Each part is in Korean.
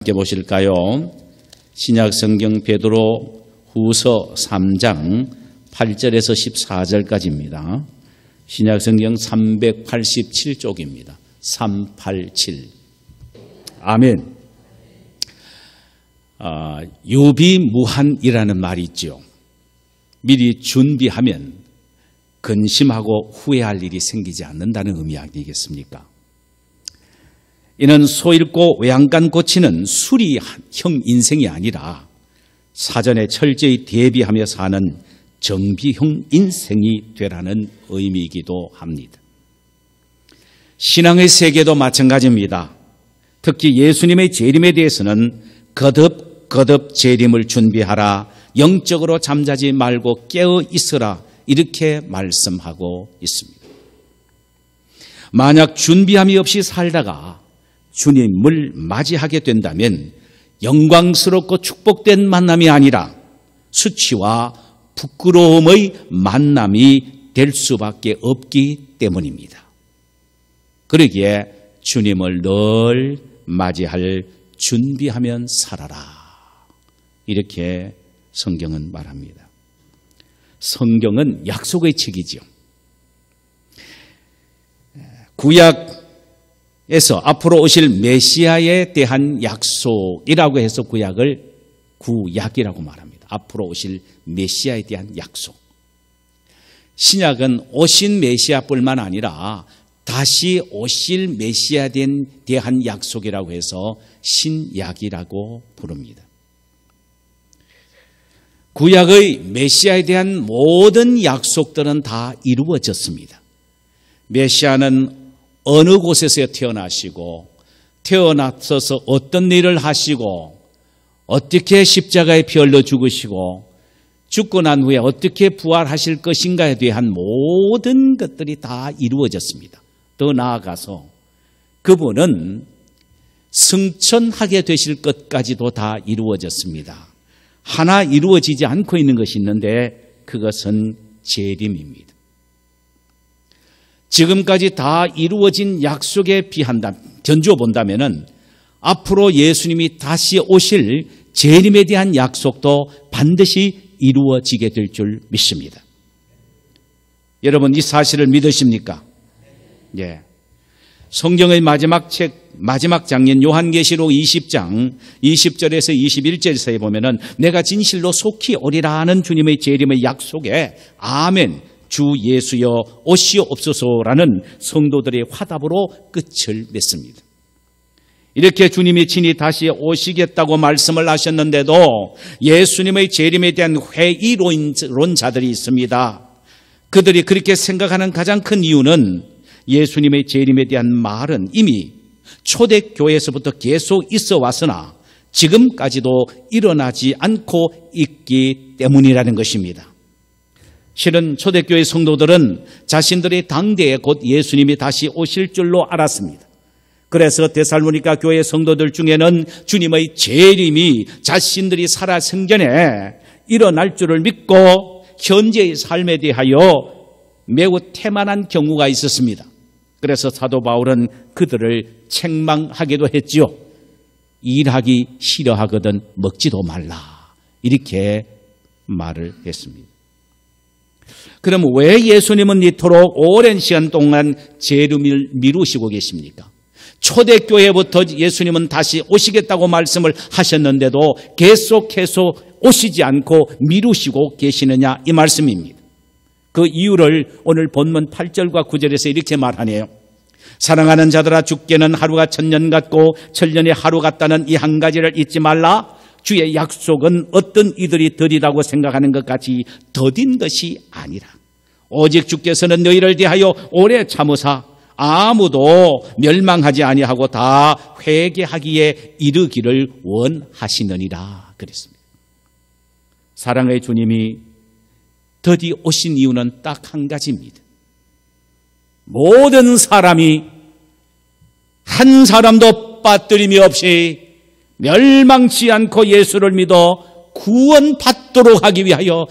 함께 보실까요? 신약성경 베드로 후서 3장 8절에서 14절까지입니다. 신약성경 387쪽입니다. 387. 아멘. 유비무한이라는 말이 있죠. 미리 준비하면 근심하고 후회할 일이 생기지 않는다는 의미 아니겠습니까? 이는 소잃고 외양간 고치는 수리형 인생이 아니라 사전에 철저히 대비하며 사는 정비형 인생이 되라는 의미이기도 합니다. 신앙의 세계도 마찬가지입니다. 특히 예수님의 재림에 대해서는 거듭 재림을 준비하라, 영적으로 잠자지 말고 깨어 있으라, 이렇게 말씀하고 있습니다. 만약 준비함이 없이 살다가 주님을 맞이하게 된다면 영광스럽고 축복된 만남이 아니라 수치와 부끄러움의 만남이 될 수밖에 없기 때문입니다. 그러기에 주님을 늘 맞이할 준비하면 살아라, 이렇게 성경은 말합니다. 성경은 약속의 책이지요. 구약에서 앞으로 오실 메시아에 대한 약속이라고 해서 구약을 구약이라고 말합니다. 앞으로 오실 메시아에 대한 약속. 신약은 오신 메시아뿐만 아니라 다시 오실 메시아에 대한 약속이라고 해서 신약이라고 부릅니다. 구약의 메시아에 대한 모든 약속들은 다 이루어졌습니다. 메시아는 어느 곳에서 태어나시고 태어나셔서 어떤 일을 하시고 어떻게 십자가에 피 흘려 죽으시고 죽고 난 후에 어떻게 부활하실 것인가에 대한 모든 것들이 다 이루어졌습니다. 더 나아가서 그분은 승천하게 되실 것까지도 다 이루어졌습니다. 하나 이루어지지 않고 있는 것이 있는데 그것은 재림입니다. 지금까지 다 이루어진 약속에 견주어 본다면 앞으로 예수님이 다시 오실 재림에 대한 약속도 반드시 이루어지게 될 줄 믿습니다. 여러분, 이 사실을 믿으십니까? 예. 성경의 마지막 장면 요한계시록 20장 20절에서 21절에서 보면은 내가 진실로 속히 오리라 하는 주님의 재림의 약속에 아멘, 주 예수여 오시옵소서라는 성도들의 화답으로 끝을 맺습니다. 이렇게 주님이 친히 다시 오시겠다고 말씀을 하셨는데도 예수님의 재림에 대한 회의론자들이 있습니다. 그들이 그렇게 생각하는 가장 큰 이유는 예수님의 재림에 대한 말은 이미 초대교회에서부터 계속 있어 왔으나 지금까지도 일어나지 않고 있기 때문이라는 것입니다. 실은 초대교회 성도들은 자신들의 당대에 곧 예수님이 다시 오실 줄로 알았습니다. 그래서 데살로니가 교회 성도들 중에는 주님의 재림이 자신들이 살아 생전에 일어날 줄을 믿고 현재의 삶에 대하여 매우 태만한 경우가 있었습니다. 그래서 사도 바울은 그들을 책망하기도 했지요. 일하기 싫어하거든 먹지도 말라, 이렇게 말을 했습니다. 그럼 왜 예수님은 이토록 오랜 시간 동안 재림을 미루시고 계십니까? 초대교회부터 예수님은 다시 오시겠다고 말씀을 하셨는데도 계속해서 오시지 않고 미루시고 계시느냐, 이 말씀입니다. 그 이유를 오늘 본문 8절과 9절에서 이렇게 말하네요. 사랑하는 자들아, 죽게는 하루가 천년 같고 천년이 하루 같다는 이 한 가지를 잊지 말라. 주의 약속은 어떤 이들이 더디다고 생각하는 것 같이 더딘 것이 아니라 오직 주께서는 너희를 대하여 오래 참으사 아무도 멸망하지 아니하고 다 회개하기에 이르기를 원하시느니라 그랬습니다. 사랑의 주님이 더디 오신 이유는 딱 한 가지입니다. 모든 사람이 한 사람도 빠뜨림이 없이 멸망치 않고 예수를 믿어 구원받도록 하기 위하여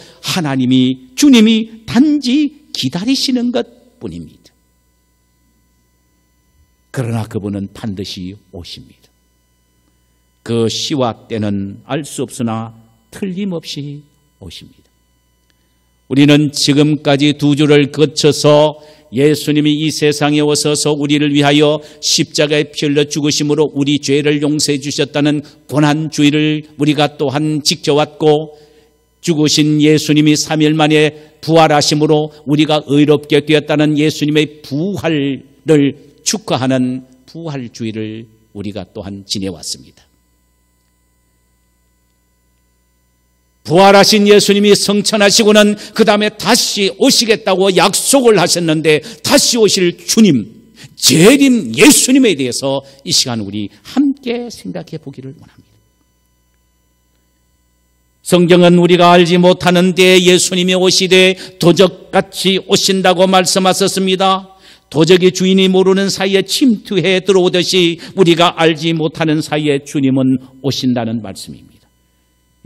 주님이 단지 기다리시는 것뿐입니다. 그러나 그분은 반드시 오십니다. 그 시와 때는 알 수 없으나 틀림없이 오십니다. 우리는 지금까지 두 주를 거쳐서 예수님이 이 세상에 오셔서 우리를 위하여 십자가에 피 흘려 죽으심으로 우리 죄를 용서해 주셨다는 고난주의를 우리가 또한 지켜왔고, 죽으신 예수님이 3일 만에 부활하심으로 우리가 의롭게 되었다는 예수님의 부활을 축하하는 부활주의를 우리가 또한 지내왔습니다. 부활하신 예수님이 성천하시고는 그 다음에 다시 오시겠다고 약속을 하셨는데, 다시 오실 주님, 재림 예수님에 대해서 이 시간 우리 함께 생각해 보기를 원합니다. 성경은 우리가 알지 못하는 데에 예수님이 오시되 도적같이 오신다고 말씀하셨습니다. 도적의 주인이 모르는 사이에 침투해 들어오듯이 우리가 알지 못하는 사이에 주님은 오신다는 말씀입니다.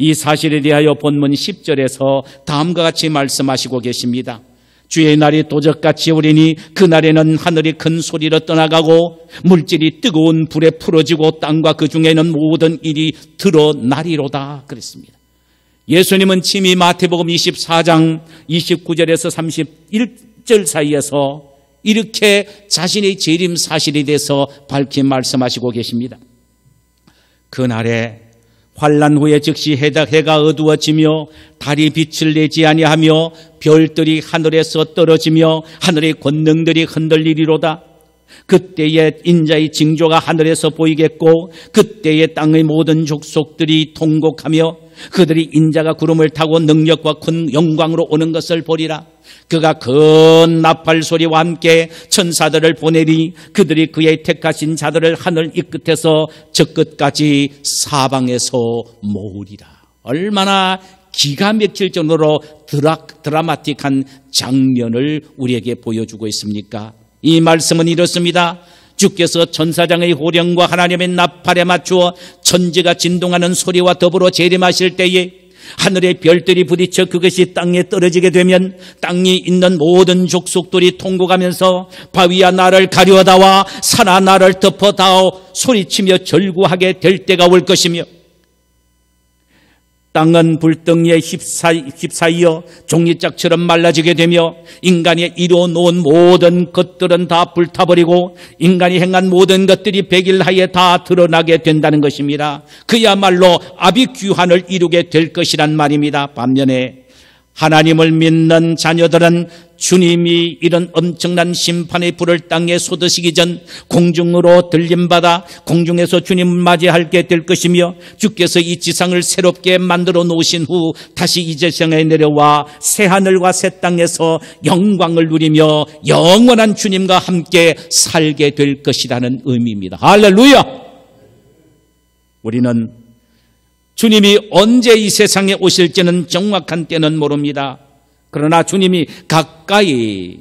이 사실에 대하여 본문 10절에서 다음과 같이 말씀하시고 계십니다. 주의 날이 도적같이 오리니 그날에는 하늘이 큰 소리로 떠나가고 물질이 뜨거운 불에 풀어지고 땅과 그 중에는 모든 일이 드러나리로다 그랬습니다. 예수님은 친히 마태복음 24장 29절에서 31절 사이에서 이렇게 자신의 재림 사실에 대해서 밝히 말씀하시고 계십니다. 그날에 환난 후에 즉시 해가 어두워지며 달이 빛을 내지 아니하며 별들이 하늘에서 떨어지며 하늘의 권능들이 흔들리리로다. 그때에 인자의 징조가 하늘에서 보이겠고 그때에 땅의 모든 족속들이 통곡하며 그들이 인자가 구름을 타고 능력과 큰 영광으로 오는 것을 보리라. 그가 큰 나팔 소리와 함께 천사들을 보내리. 그들이 그의 택하신 자들을 하늘 이 끝에서 저 끝까지 사방에서 모으리라. 얼마나 기가 막힐 정도로 드라마틱한 장면을 우리에게 보여주고 있습니까? 이 말씀은 이렇습니다. 주께서 천사장의 호령과 하나님의 나팔에 맞추어 천지가 진동하는 소리와 더불어 재림하실 때에 하늘의 별들이 부딪혀 그것이 땅에 떨어지게 되면 땅이 있는 모든 족속들이 통곡하면서 바위야 나를 가려다와 산아 나를 덮어다오 소리치며 절구하게 될 때가 올 것이며, 땅은 불덩이에 휩싸여 종이짝처럼 말라지게 되며 인간이 이루어놓은 모든 것들은 다 불타버리고 인간이 행한 모든 것들이 백일하에 다 드러나게 된다는 것입니다. 그야말로 아비규환을 이루게 될 것이란 말입니다. 반면에 하나님을 믿는 자녀들은 주님이 이런 엄청난 심판의 불을 땅에 쏟으시기 전 공중으로 들림받아 공중에서 주님을 맞이하게 될 것이며, 주께서 이 지상을 새롭게 만들어 놓으신 후 다시 이 지상에 내려와 새하늘과 새 땅에서 영광을 누리며 영원한 주님과 함께 살게 될 것이라는 의미입니다. 할렐루야! 우리는 주님이 언제 이 세상에 오실지는 정확한 때는 모릅니다. 그러나 주님이 가까이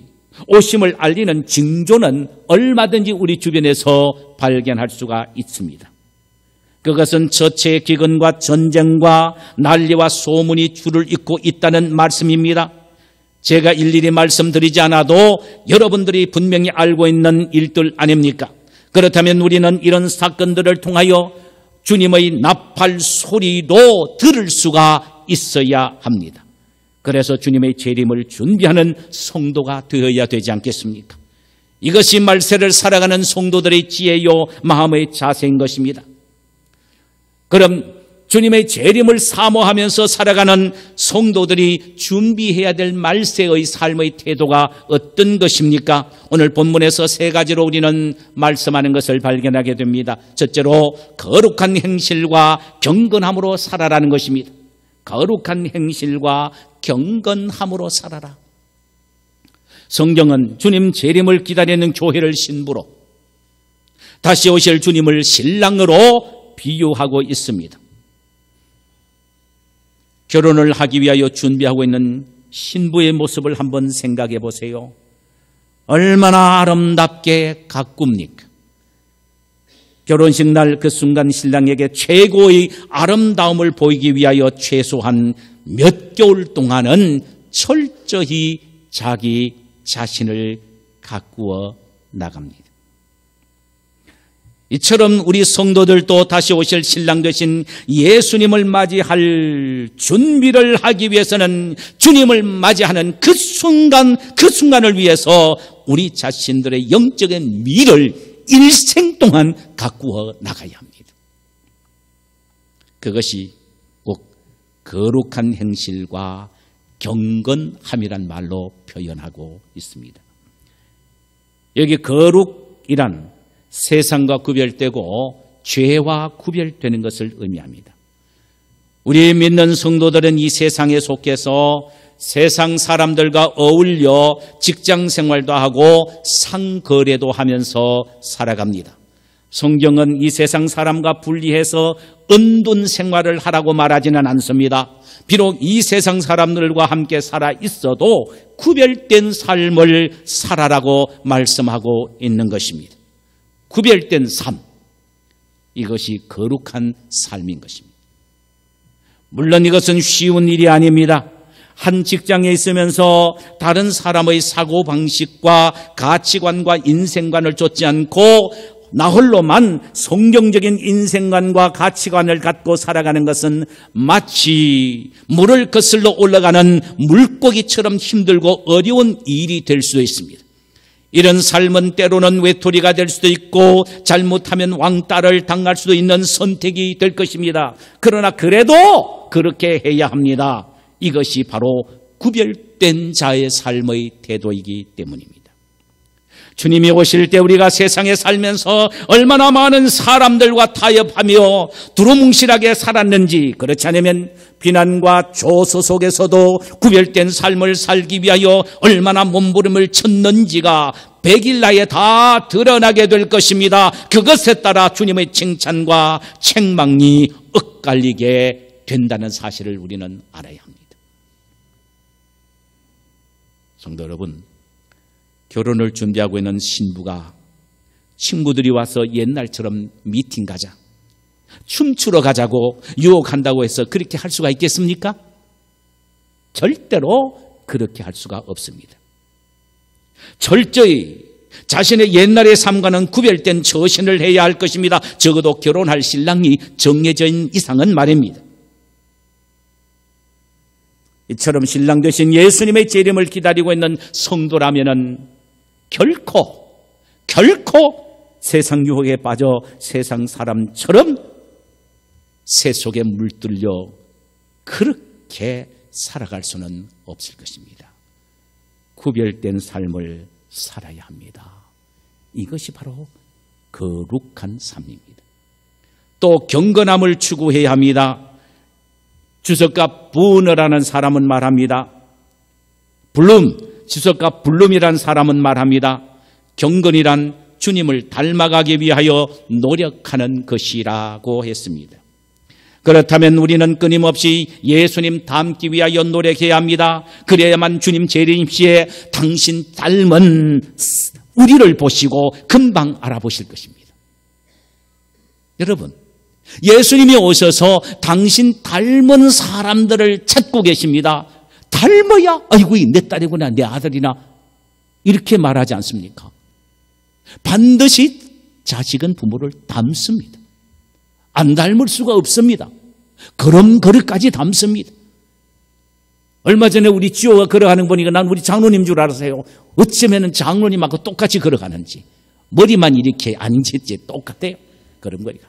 오심을 알리는 징조는 얼마든지 우리 주변에서 발견할 수가 있습니다. 그것은 처체의 기근과 전쟁과 난리와 소문이 줄을 잇고 있다는 말씀입니다. 제가 일일이 말씀드리지 않아도 여러분들이 분명히 알고 있는 일들 아닙니까? 그렇다면 우리는 이런 사건들을 통하여 주님의 나팔 소리도 들을 수가 있어야 합니다. 그래서 주님의 재림을 준비하는 성도가 되어야 되지 않겠습니까? 이것이 말세를 살아가는 성도들의 지혜요 마음의 자세인 것입니다. 그럼 주님의 재림을 사모하면서 살아가는 성도들이 준비해야 될 말세의 삶의 태도가 어떤 것입니까? 오늘 본문에서 세 가지로 우리는 말씀하는 것을 발견하게 됩니다. 첫째로 거룩한 행실과 경건함으로 살아라는 것입니다. 거룩한 행실과 경건함으로 살아라. 성경은 주님 재림을 기다리는 교회를 신부로, 다시 오실 주님을 신랑으로 비유하고 있습니다. 결혼을 하기 위하여 준비하고 있는 신부의 모습을 한번 생각해 보세요. 얼마나 아름답게 가꿉니까? 결혼식 날 그 순간 신랑에게 최고의 아름다움을 보이기 위하여 최소한 몇 개월 동안은 철저히 자기 자신을 가꾸어 나갑니다. 이처럼 우리 성도들도 다시 오실 신랑 되신 예수님을 맞이할 준비를 하기 위해서는 주님을 맞이하는 그 순간을 위해서 우리 자신들의 영적인 미를 일생 동안 가꾸어 나가야 합니다. 그것이 꼭 거룩한 행실과 경건함이란 말로 표현하고 있습니다. 여기 거룩이란 세상과 구별되고 죄와 구별되는 것을 의미합니다. 우리 믿는 성도들은 이 세상에 속해서 세상 사람들과 어울려 직장 생활도 하고 상거래도 하면서 살아갑니다. 성경은 이 세상 사람과 분리해서 은둔 생활을 하라고 말하지는 않습니다. 비록 이 세상 사람들과 함께 살아 있어도 구별된 삶을 살아라고 말씀하고 있는 것입니다. 구별된 삶, 이것이 거룩한 삶인 것입니다. 물론 이것은 쉬운 일이 아닙니다. 한 직장에 있으면서 다른 사람의 사고방식과 가치관과 인생관을 좇지 않고 나 홀로만 성경적인 인생관과 가치관을 갖고 살아가는 것은 마치 물을 거슬러 올라가는 물고기처럼 힘들고 어려운 일이 될 수도 있습니다. 이런 삶은 때로는 외톨이가 될 수도 있고 잘못하면 왕따를 당할 수도 있는 선택이 될 것입니다. 그러나 그래도 그렇게 해야 합니다. 이것이 바로 구별된 자의 삶의 태도이기 때문입니다. 주님이 오실 때 우리가 세상에 살면서 얼마나 많은 사람들과 타협하며 두루뭉실하게 살았는지, 그렇지 않으면 비난과 조소 속에서도 구별된 삶을 살기 위하여 얼마나 몸부림을 쳤는지가 백일나에 다 드러나게 될 것입니다. 그것에 따라 주님의 칭찬과 책망이 엇갈리게 된다는 사실을 우리는 알아야 합니다. 성도 여러분, 결혼을 준비하고 있는 신부가 친구들이 와서 옛날처럼 미팅 가자, 춤추러 가자고 유혹한다고 해서 그렇게 할 수가 있겠습니까? 절대로 그렇게 할 수가 없습니다. 철저히 자신의 옛날의 삶과는 구별된 처신을 해야 할 것입니다. 적어도 결혼할 신랑이 정해져 있는 이상은 말입니다. 이처럼 신랑 되신 예수님의 재림을 기다리고 있는 성도라면은 결코 세상 유혹에 빠져 세상 사람처럼 새 속에 물들려 그렇게 살아갈 수는 없을 것입니다. 구별된 삶을 살아야 합니다. 이것이 바로 거룩한 삶입니다. 또 경건함을 추구해야 합니다. 주석가 부너라는 사람은 말합니다. 주석가 블룸이라는 사람은 말합니다. 경건이란 주님을 닮아가기 위하여 노력하는 것이라고 했습니다. 그렇다면 우리는 끊임없이 예수님 닮기 위하여 노력해야 합니다. 그래야만 주님 재림 시에 당신 닮은 우리를 보시고 금방 알아보실 것입니다. 여러분, 예수님이 오셔서 당신 닮은 사람들을 찾고 계십니다. 닮아야 아이고 내 딸이구나, 내 아들이나 이렇게 말하지 않습니까? 반드시 자식은 부모를 닮습니다. 안 닮을 수가 없습니다. 그럼 그릇까지 닮습니다. 얼마 전에 우리 지호가 걸어가는 거 보니까 난 우리 장로님 줄 알았어요. 어쩌면 장로님하고 똑같이 걸어가는지, 머리만 이렇게 앉았지 똑같아요. 걸음걸이가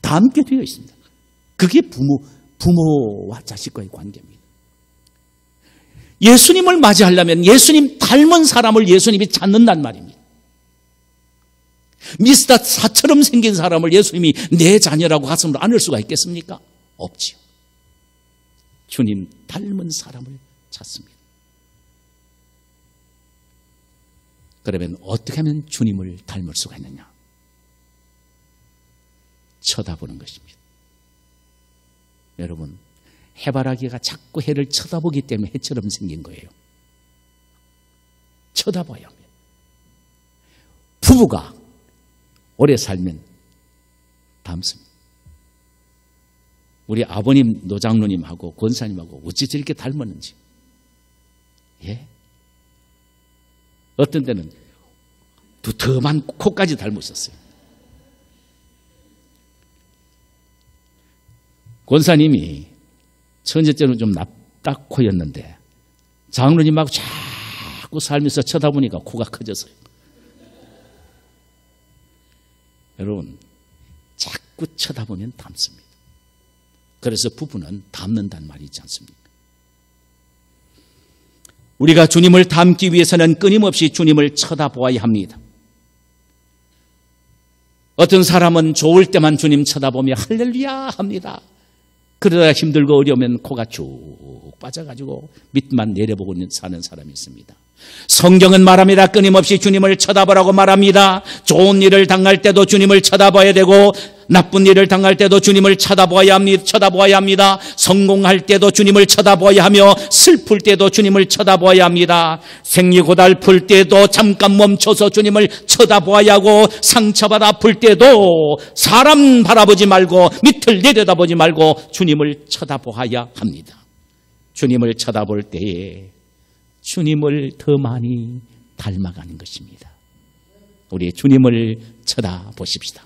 닮게 되어 있습니다. 그게 부모와 자식과의 관계입니다. 예수님을 맞이하려면 예수님 닮은 사람을 예수님이 찾는단 말입니다. 미스터 사처럼 생긴 사람을 예수님이 내 자녀라고 가슴으로 안을 수가 있겠습니까? 없지요. 주님 닮은 사람을 찾습니다. 그러면 어떻게 하면 주님을 닮을 수가 있느냐? 쳐다보는 것입니다. 여러분, 해바라기가 자꾸 해를 쳐다보기 때문에 해처럼 생긴 거예요. 쳐다봐야 합니다. 부부가 오래 살면 닮습니다. 우리 아버님 노장로님하고 권사님하고 어찌 저렇게 닮았는지. 예? 어떤 때는 두툼한 코까지 닮으셨어요. 권사님이 첫째는 좀 납작 코였는데 장로님하고 자꾸 살면서 쳐다보니까 코가 커졌어요. 여러분, 자꾸 쳐다보면 닮습니다. 그래서 부부는 닮는다는 말이 있지 않습니까? 우리가 주님을 닮기 위해서는 끊임없이 주님을 쳐다보아야 합니다. 어떤 사람은 좋을 때만 주님 쳐다보며 할렐루야 합니다. 그러다 힘들고 어려우면 코가 쭉 빠져가지고 밑만 내려보고 사는 사람이 있습니다. 성경은 말합니다. 끊임없이 주님을 쳐다보라고 말합니다. 좋은 일을 당할 때도 주님을 쳐다봐야 되고 나쁜 일을 당할 때도 주님을 쳐다보아야 합니다. 성공할 때도 주님을 쳐다보아야 하며 슬플 때도 주님을 쳐다보아야 합니다. 생리 고달플 때도 잠깐 멈춰서 주님을 쳐다보아야 하고 상처받아 아플 때도 사람 바라보지 말고 밑을 내려다보지 말고 주님을 쳐다보아야 합니다. 주님을 쳐다볼 때에 주님을 더 많이 닮아가는 것입니다. 우리 주님을 쳐다보십시다.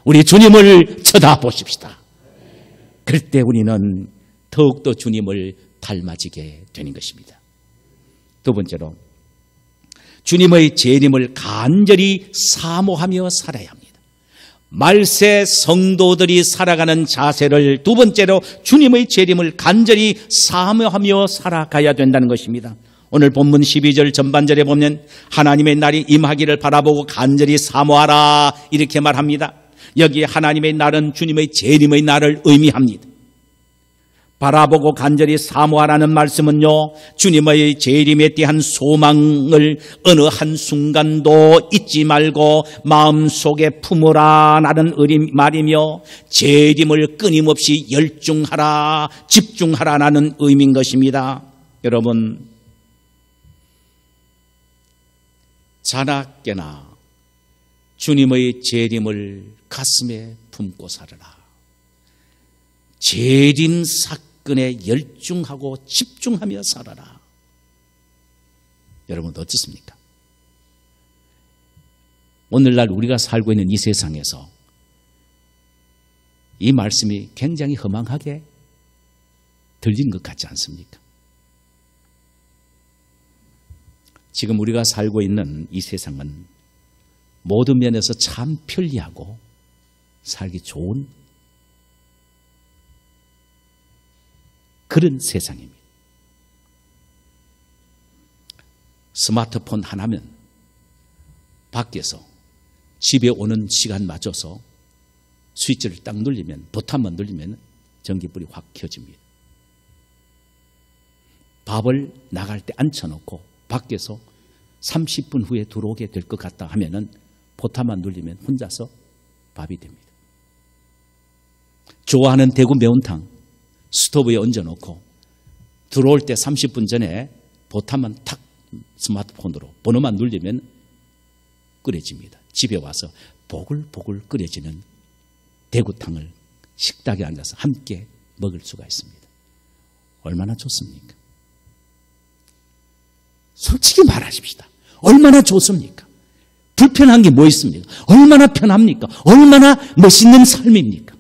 우리 주님을 쳐다보십시다. 그럴 때 우리는 더욱더 주님을 닮아지게 되는 것입니다. 두 번째로 주님의 재림을 간절히 사모하며 살아야 합니다. 말세 성도들이 살아가는 자세를 두 번째로 주님의 재림을 간절히 사모하며 살아가야 된다는 것입니다. 오늘 본문 12절 전반절에 보면 하나님의 날이 임하기를 바라보고 간절히 사모하라 이렇게 말합니다. 여기 하나님의 날은 주님의 재림의 날을 의미합니다. 바라보고 간절히 사모하라는 말씀은요, 주님의 재림에 대한 소망을 어느 한순간도 잊지 말고 마음속에 품으라라는 말이며 재림을 끊임없이 열중하라, 집중하라라는 의미인 것입니다. 여러분, 자나깨나 주님의 재림을 가슴에 품고 살아라. 재림 사건에 열중하고 집중하며 살아라. 여러분 어떻습니까? 오늘날 우리가 살고 있는 이 세상에서 이 말씀이 굉장히 허망하게 들리는 것 같지 않습니까? 지금 우리가 살고 있는 이 세상은 모든 면에서 참 편리하고 살기 좋은 그런 세상입니다. 스마트폰 하나면 밖에서 집에 오는 시간 맞춰서 스위치를 딱 눌리면, 버튼만 눌리면 전기불이 확 켜집니다. 밥을 나갈 때 앉혀놓고 밖에서 30분 후에 들어오게 될 것 같다 하면은 버튼만 눌리면 혼자서 밥이 됩니다. 좋아하는 대구 매운탕 스토브에 얹어놓고 들어올 때 30분 전에 버튼만 탁 스마트폰으로 번호만 누르면 끓여집니다. 집에 와서 보글보글 끓여지는 대구탕을 식탁에 앉아서 함께 먹을 수가 있습니다. 얼마나 좋습니까? 솔직히 말하십시다. 얼마나 좋습니까? 불편한 게 뭐 있습니까? 얼마나 편합니까? 얼마나 멋있는 삶입니까?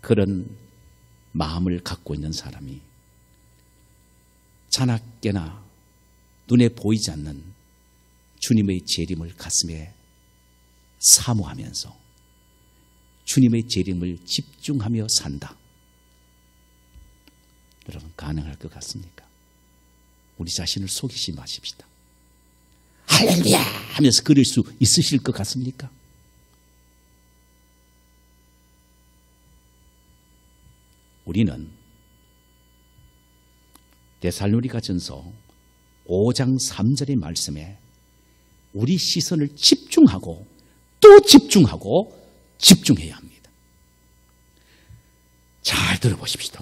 그런 마음을 갖고 있는 사람이 자나깨나 눈에 보이지 않는 주님의 재림을 가슴에 사모하면서 주님의 재림을 집중하며 산다. 여러분 가능할 것 같습니까? 우리 자신을 속이지 마십시다. 할렐루야 하면서 그럴 수 있으실 것 같습니까? 우리는 데살로니가전서 5장 3절의 말씀에 우리 시선을 집중하고 또 집중하고 집중해야 합니다. 잘 들어보십시오.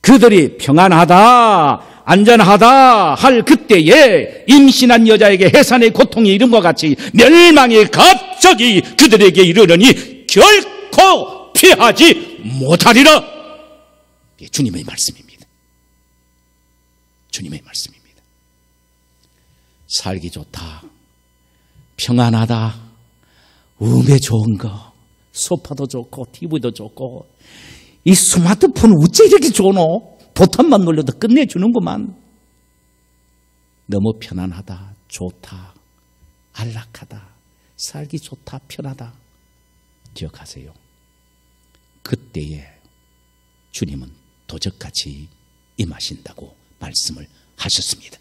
그들이 평안하다 안전하다 할 그때에 임신한 여자에게 해산의 고통이 이름과 같이 멸망이 갑자기 그들에게 이르르니 결코 피하지 못하리라. 이게 주님의 말씀입니다. 주님의 말씀입니다. 살기 좋다, 평안하다, 음에 좋은 거, 소파도 좋고 TV도 좋고 이 스마트폰 어째 이렇게 좋노? 보탄만 눌러도 끝내주는구만. 너무 편안하다, 좋다, 안락하다, 살기 좋다, 편하다. 기억하세요. 그때에 주님은 도적같이 임하신다고 말씀을 하셨습니다.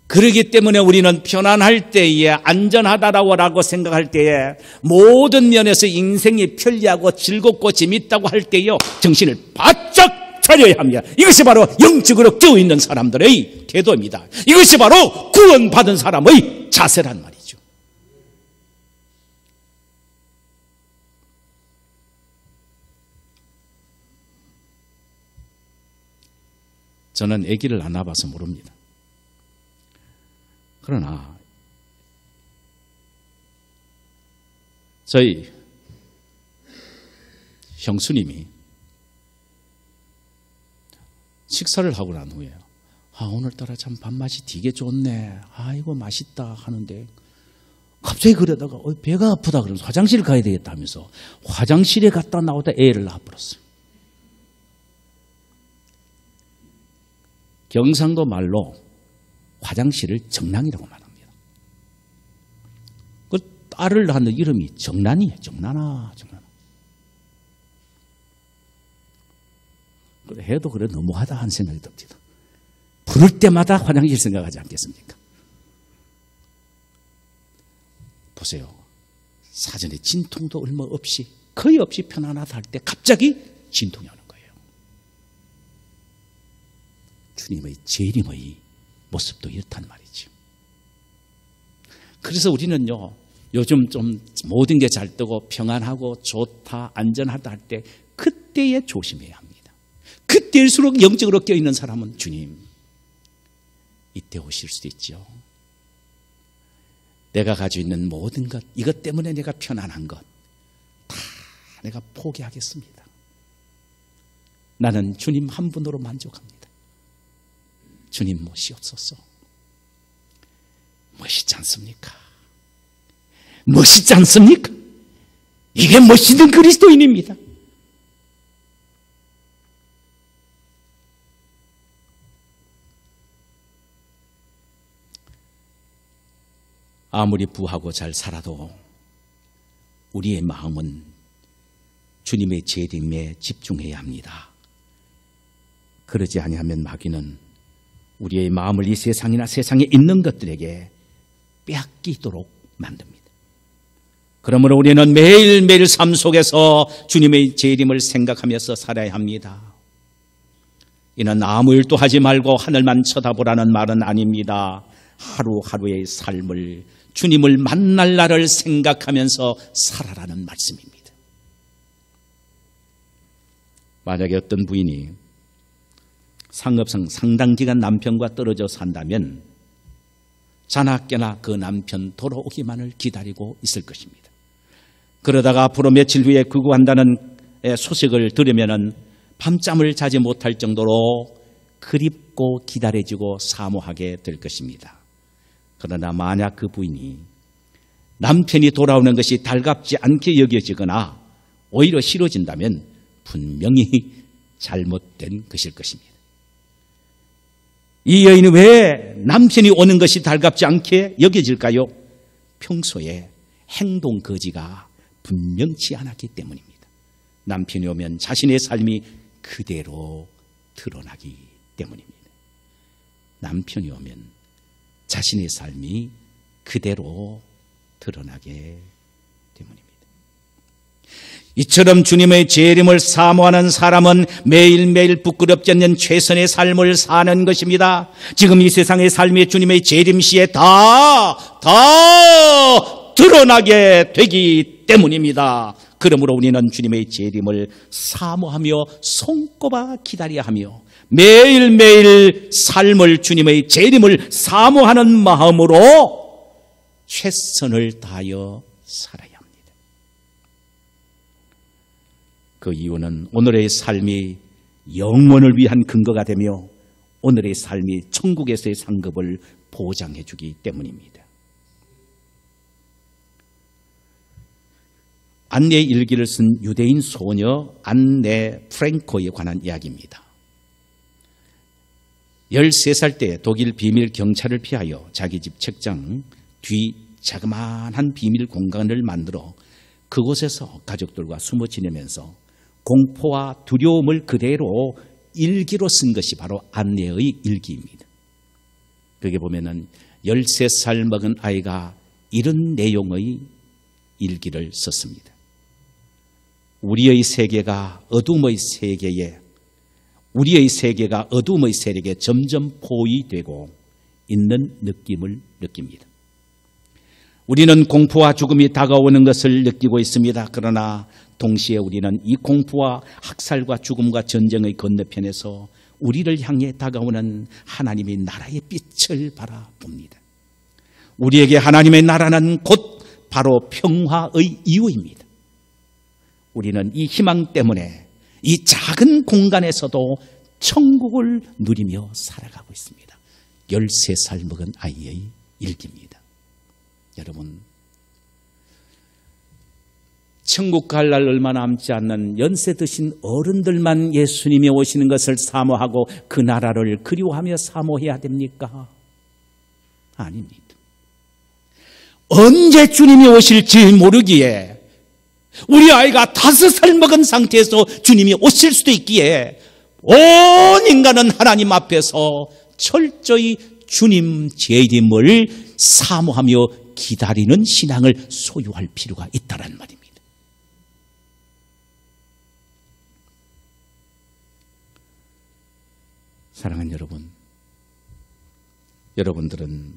그렇기 때문에 우리는 편안할 때에, 안전하다라고 생각할 때에, 모든 면에서 인생이 편리하고 즐겁고 재밌다고 할 때요, 정신을 바짝 차려야 합니다. 이것이 바로 영적으로 깨어있는 사람들의 태도입니다. 이것이 바로 구원받은 사람의 자세란 말이죠. 저는 아기를 안 낳아봐서 모릅니다. 그러나 저희 형수님이 식사를 하고 난 후에 오늘따라 참 밥맛이 되게 좋네. 이거 맛있다 하는데 갑자기 그러다가 배가 아프다 그러면서 화장실 가야 되겠다 하면서 화장실에 갔다 나오다 애를 낳아버렸어요. 경상도 말로 화장실을 정란이라고 말합니다. 그 딸을 낳는 이름이 정란이에요. 정란아, 정란아. 그래 해도 그래 너무하다 하는 생각이 듭니다. 부를 때마다 화장실 생각하지 않겠습니까? 보세요. 사전에 진통도 얼마 없이 거의 없이 편안하다 할 때 갑자기 진통이 오는 거예요. 주님의 재림의 모습도 이렇단 말이죠. 그래서 우리는요, 요즘 좀 모든 게 잘 뜨고 평안하고 좋다, 안전하다 할 때 그때에 조심해야 합니다. 그때일수록 영적으로 껴있는 사람은 주님, 이때 오실 수도 있죠. 내가 가지고 있는 모든 것, 이것 때문에 내가 편안한 것, 다 내가 포기하겠습니다. 나는 주님 한 분으로 만족합니다. 주님 모시옵소서. 멋있지 않습니까? 멋있지 않습니까? 이게 멋있는 그리스도인입니다. 아무리 부하고 잘 살아도 우리의 마음은 주님의 재림에 집중해야 합니다. 그러지 아니하면 마귀는 우리의 마음을 이 세상이나 세상에 있는 것들에게 빼앗기도록 만듭니다. 그러므로 우리는 매일매일 삶 속에서 주님의 재림을 생각하면서 살아야 합니다. 이는 아무 일도 하지 말고 하늘만 쳐다보라는 말은 아닙니다. 하루하루의 삶을 주님을 만날 날을 생각하면서 살아라는 말씀입니다. 만약에 어떤 부인이 상업상 상당 기간 남편과 떨어져 산다면 자나깨나 그 남편 돌아오기만을 기다리고 있을 것입니다. 그러다가 앞으로 며칠 후에 귀국한다는 소식을 들으면 밤잠을 자지 못할 정도로 그립고 기다려지고 사모하게 될 것입니다. 그러나 만약 그 부인이 남편이 돌아오는 것이 달갑지 않게 여겨지거나 오히려 싫어진다면 분명히 잘못된 것일 것입니다. 이 여인은 왜 남편이 오는 것이 달갑지 않게 여겨질까요? 평소에 행동 거지가 분명치 않았기 때문입니다. 남편이 오면 자신의 삶이 그대로 드러나기 때문입니다. 남편이 오면 자신의 삶이 그대로 드러나게 때문입니다. 이처럼 주님의 재림을 사모하는 사람은 매일매일 부끄럽지 않는 최선의 삶을 사는 것입니다. 지금 이 세상의 삶이 주님의 재림 시에 다 드러나게 되기 때문입니다. 그러므로 우리는 주님의 재림을 사모하며 손꼽아 기다려야 하며 매일매일 삶을 주님의 재림을 사모하는 마음으로 최선을 다하여 살아야 합니다. 그 이유는 오늘의 삶이 영원을 위한 근거가 되며 오늘의 삶이 천국에서의 상급을 보장해 주기 때문입니다. 안내 일기를 쓴 유대인 소녀 안네 프랭코에 관한 이야기입니다. 13살 때 독일 비밀 경찰을 피하여 자기 집 책장 뒤 자그마한 비밀 공간을 만들어 그곳에서 가족들과 숨어 지내면서 공포와 두려움을 그대로 일기로 쓴 것이 바로 안내의 일기입니다. 거기에 보면은 13살 먹은 아이가 이런 내용의 일기를 썼습니다. 우리의 세계가 어둠의 세계에 점점 포위되고 있는 느낌을 느낍니다. 우리는 공포와 죽음이 다가오는 것을 느끼고 있습니다. 그러나 동시에 우리는 이 공포와 학살과 죽음과 전쟁의 건너편에서 우리를 향해 다가오는 하나님의 나라의 빛을 바라봅니다. 우리에게 하나님의 나라는 곧 바로 평화의 이유입니다. 우리는 이 희망 때문에 이 작은 공간에서도 천국을 누리며 살아가고 있습니다. 13살 먹은 아이의 일기입니다. 여러분, 천국 갈 날 얼마 남지 않는 연세 드신 어른들만 예수님이 오시는 것을 사모하고 그 나라를 그리워하며 사모해야 됩니까? 아닙니다. 언제 주님이 오실지 모르기에 우리 아이가 5살 먹은 상태에서 주님이 오실 수도 있기에 온 인간은 하나님 앞에서 철저히 주님 재림을 사모하며 기다리는 신앙을 소유할 필요가 있다는 말입니다. 사랑하는 여러분, 여러분들은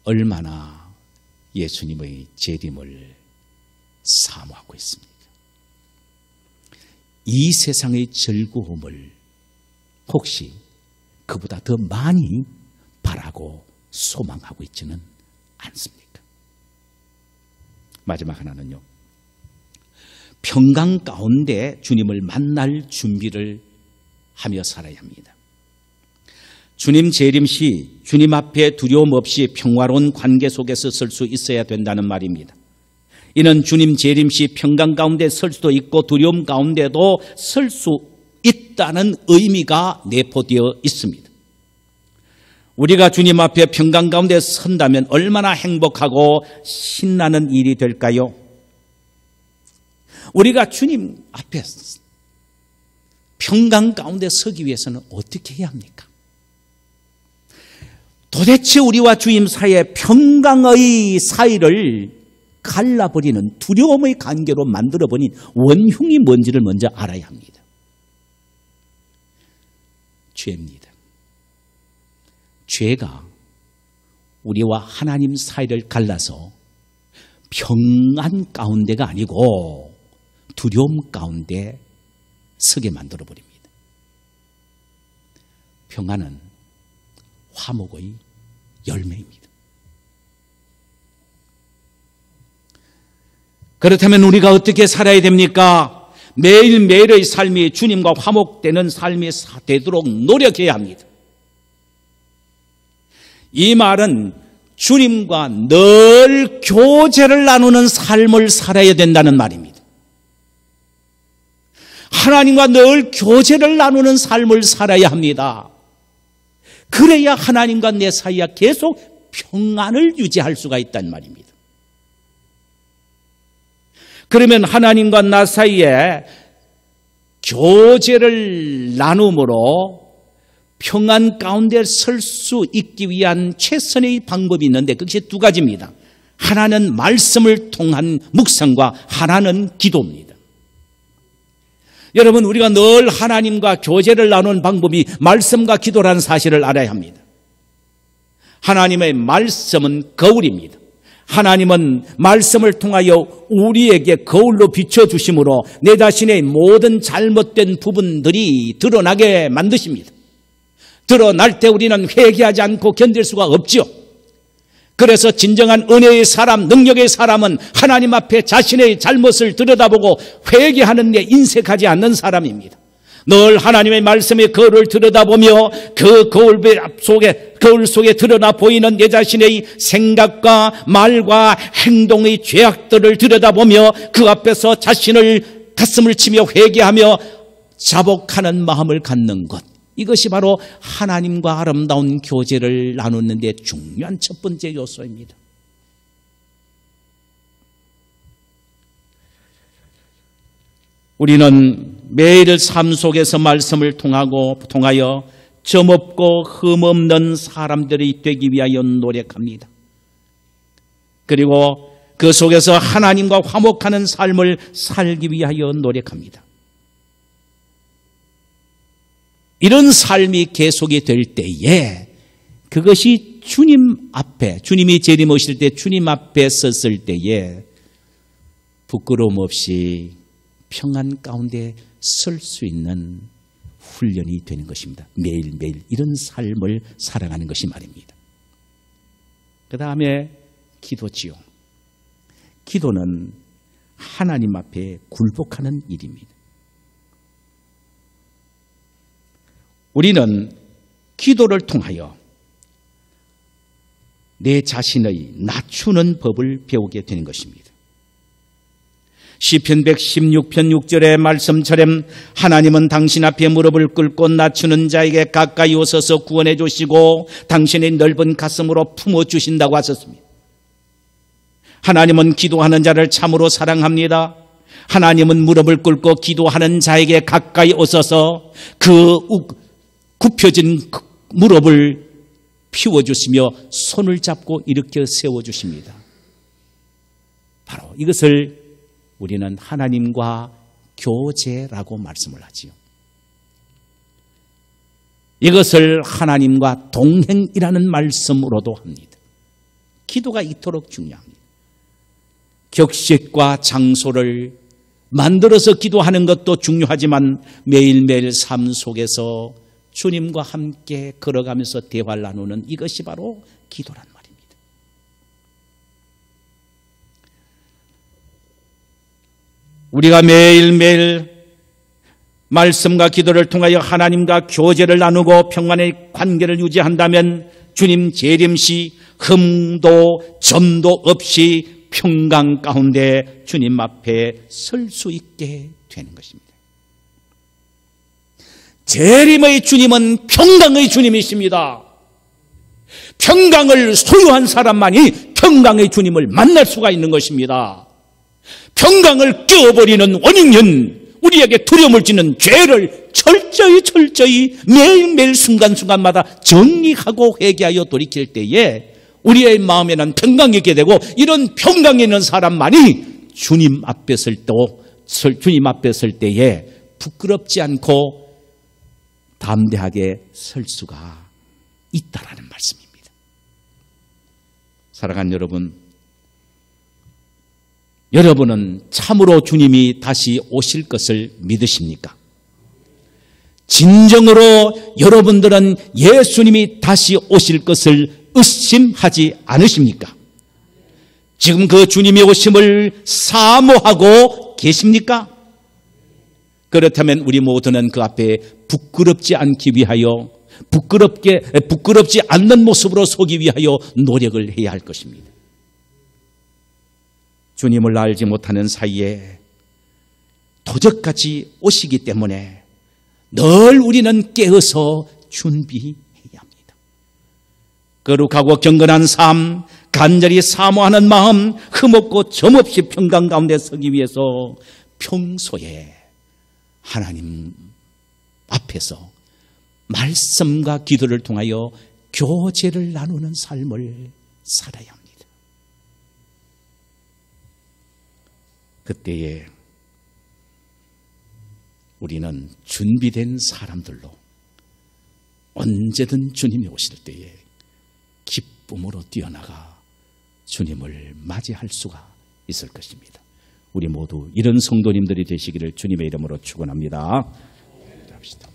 얼마나 예수님의 재림을 사모하고 있습니까? 이 세상의 즐거움을 혹시 그보다 더 많이 바라고 소망하고 있지는 않습니까? 마지막 하나는요, 평강 가운데 주님을 만날 준비를 하며 살아야 합니다. 주님 재림 시 주님 앞에 두려움 없이 평화로운 관계 속에서 설 수 있어야 된다는 말입니다. 이는 주님 재림 시 평강 가운데 설 수도 있고 두려움 가운데도 설 수 있다는 의미가 내포되어 있습니다. 우리가 주님 앞에 평강 가운데 선다면 얼마나 행복하고 신나는 일이 될까요? 우리가 주님 앞에 평강 가운데 서기 위해서는 어떻게 해야 합니까? 도대체 우리와 주님 사이에 평강의 사이를 갈라버리는 두려움의 관계로 만들어버린 원흉이 뭔지를 먼저 알아야 합니다. 죄입니다. 죄가 우리와 하나님 사이를 갈라서 평안 가운데가 아니고 두려움 가운데 서게 만들어버립니다. 평안은 화목의 열매입니다. 그렇다면 우리가 어떻게 살아야 됩니까? 매일매일의 삶이 주님과 화목되는 삶이 되도록 노력해야 합니다. 이 말은 주님과 늘 교제를 나누는 삶을 살아야 된다는 말입니다. 하나님과 늘 교제를 나누는 삶을 살아야 합니다. 그래야 하나님과 내 사이에 계속 평안을 유지할 수가 있다는 말입니다. 그러면 하나님과 나 사이에 교제를 나눔으로 평안 가운데 설 수 있기 위한 최선의 방법이 있는데 그것이 두 가지입니다. 하나는 말씀을 통한 묵상과 하나는 기도입니다. 여러분, 우리가 늘 하나님과 교제를 나누는 방법이 말씀과 기도라는 사실을 알아야 합니다. 하나님의 말씀은 거울입니다. 하나님은 말씀을 통하여 우리에게 거울로 비춰주심으로 내 자신의 모든 잘못된 부분들이 드러나게 만드십니다. 드러날 때 우리는 회개하지 않고 견딜 수가 없지요. 그래서 진정한 은혜의 사람, 능력의 사람은 하나님 앞에 자신의 잘못을 들여다보고 회개하는 데 인색하지 않는 사람입니다. 늘 하나님의 말씀의 거울을 들여다보며 그 거울 속에 드러나 보이는 내 자신의 생각과 말과 행동의 죄악들을 들여다보며 그 앞에서 자신을 가슴을 치며 회개하며 자복하는 마음을 갖는 것, 이것이 바로 하나님과 아름다운 교제를 나누는 데 중요한 첫 번째 요소입니다. 우리는 매일 삶 속에서 말씀을 통하여 점없고 흠없는 사람들이 되기 위하여 노력합니다. 그리고 그 속에서 하나님과 화목하는 삶을 살기 위하여 노력합니다. 이런 삶이 계속이 될 때에 그것이 주님 앞에, 주님이 재림오실 때 주님 앞에 섰을 때에 부끄러움 없이 평안 가운데 설 수 있는 훈련이 되는 것입니다. 매일매일 이런 삶을 살아가는 것이 말입니다. 그 다음에 기도지요. 기도는 하나님 앞에 굴복하는 일입니다. 우리는 기도를 통하여 내 자신의 낮추는 법을 배우게 되는 것입니다. 시편 116편 6절의 말씀처럼 하나님은 당신 앞에 무릎을 꿇고 낮추는 자에게 가까이 오셔서 구원해 주시고 당신의 넓은 가슴으로 품어주신다고 하셨습니다. 하나님은 기도하는 자를 참으로 사랑합니다. 하나님은 무릎을 꿇고 기도하는 자에게 가까이 오셔서 그 굽혀진 무릎을 피워주시며 손을 잡고 일으켜 세워주십니다. 바로 이것을 우리는 하나님과 교제라고 말씀을 하지요. 이것을 하나님과 동행이라는 말씀으로도 합니다. 기도가 이토록 중요합니다. 격식과 장소를 만들어서 기도하는 것도 중요하지만 매일매일 삶 속에서 주님과 함께 걸어가면서 대화를 나누는 이것이 바로 기도란 말입니다. 우리가 매일매일 말씀과 기도를 통하여 하나님과 교제를 나누고 평안의 관계를 유지한다면 주님 재림 시 흠도 점도 없이 평강 가운데 주님 앞에 설 수 있게 되는 것입니다. 재림의 주님은 평강의 주님이십니다. 평강을 소유한 사람만이 평강의 주님을 만날 수가 있는 것입니다. 평강을 깨어버리는 원흉은 우리에게 두려움을 주는 죄를 철저히 매일매일 순간순간마다 정리하고 회개하여 돌이킬 때에 우리의 마음에는 평강이 있게 되고 이런 평강이 있는 사람만이 주님 앞에 설 때에 부끄럽지 않고 담대하게 설 수가 있다라는 말씀입니다. 사랑하는 여러분, 여러분은 참으로 주님이 다시 오실 것을 믿으십니까? 진정으로 여러분들은 예수님이 다시 오실 것을 의심하지 않으십니까? 지금 그 주님이 오심을 사모하고 계십니까? 그렇다면 우리 모두는 그 앞에 부끄럽지 않기 위하여 부끄럽지 않는 모습으로 서기 위하여 노력을 해야 할 것입니다. 주님을 알지 못하는 사이에 도적같이 오시기 때문에 늘 우리는 깨어서 준비해야 합니다. 거룩하고 경건한 삶, 간절히 사모하는 마음, 흠없고 점없이 평강 가운데 서기 위해서 평소에 하나님 앞에서 말씀과 기도를 통하여 교제를 나누는 삶을 살아야 합니다. 그때에 우리는 준비된 사람들로 언제든 주님이 오실 때에 기쁨으로 뛰어나가 주님을 맞이할 수가 있을 것입니다. 우리 모두 이런 성도님들이 되시기를 주님의 이름으로 축원합니다. 기도합시다.